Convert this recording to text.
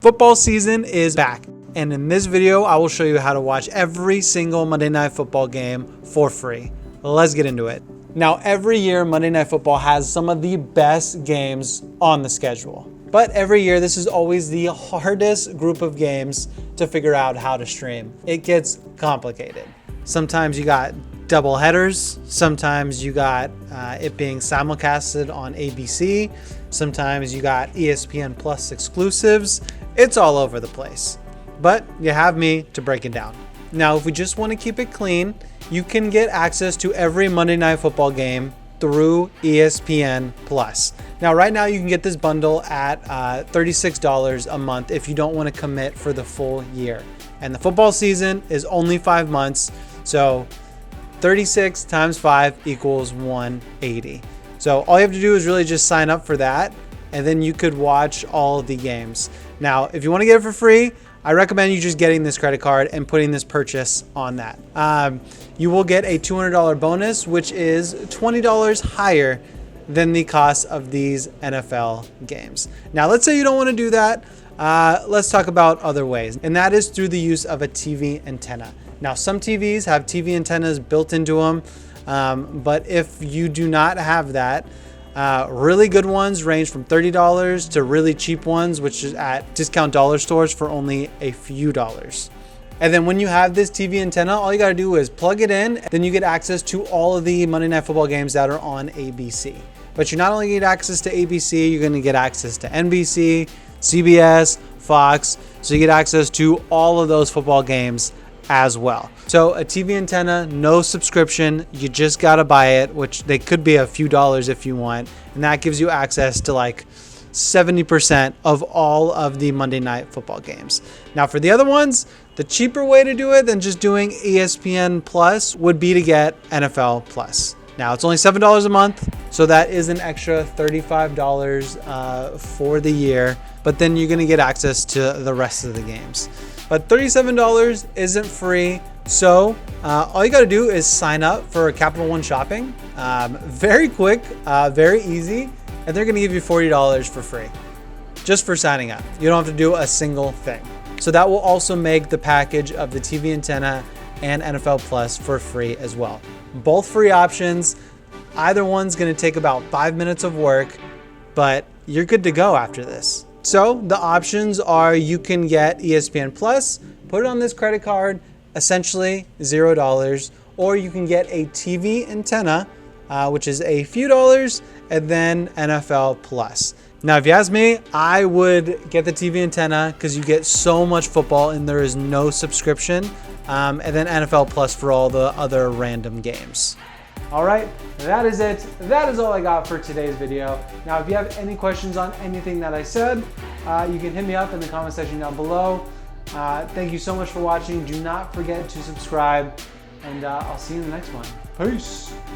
Football season is back, and in this video I will show you how to watch every single Monday Night Football game for free. Let's get into it. Now, every year Monday Night Football has some of the best games on the schedule, but every year this is always the hardest group of games to figure out how to stream. It gets complicated. Sometimes you got double headers, sometimes you got it being simulcasted on ABC, sometimes you got ESPN Plus exclusives. It's all over the place, but you have me to break it down. Now, if we just want to keep it clean, you can get access to every Monday Night Football game through ESPN Plus. Now, right now you can get this bundle at $36 a month if you don't want to commit for the full year. And the football season is only 5 months, so 36 times 5 equals 180. So all you have to do is really just sign up for that, and then you could watch all the games. Now, if you want to get it for free, I recommend you just getting this credit card and putting this purchase on that. You will get a $200 bonus, which is $20 higher than the cost of these NFL games. Now, let's say you don't want to do that. Let's talk about other ways, and that is through the use of a TV antenna. Now, some TVs have TV antennas built into them, but if you do not have that, really good ones range from $30 to really cheap ones, which is at discount dollar stores for only a few dollars. And then when you have this TV antenna, all you got to do is plug it in. Then you get access to all of the Monday Night Football games that are on ABC. But you not only get access to ABC, you're going to get access to NBC, CBS, Fox. So you get access to all of those football games as well. So a TV antenna, no subscription, you just gotta buy it, which they could be a few dollars if you want, and that gives you access to like 70% of all of the Monday Night Football games. Now, for the other ones, the cheaper way to do it than just doing ESPN Plus would be to get NFL Plus. Now, it's only $7 a month, so that is an extra $35 for the year, but then you're gonna get access to the rest of the games. But $37 isn't free, so all you gotta do is sign up for Capital One Shopping. Very quick, very easy, and they're gonna give you $40 for free, just for signing up. You don't have to do a single thing. So that will also make the package of the TV antenna and NFL Plus for free as well. Both free options. Either one's gonna take about 5 minutes of work, but you're good to go after this. So the options are you can get ESPN Plus, put it on this credit card, essentially $0, or you can get a TV antenna, which is a few dollars, and then NFL Plus. Now, if you ask me, I would get the TV antenna because you get so much football and there is no subscription, and then NFL Plus for all the other random games. All right, that is it. That is all I got for today's video. Now, if you have any questions on anything that I said, you can hit me up in the comment section down below. Thank you so much for watching. Do not forget to subscribe, and I'll see you in the next one. Peace.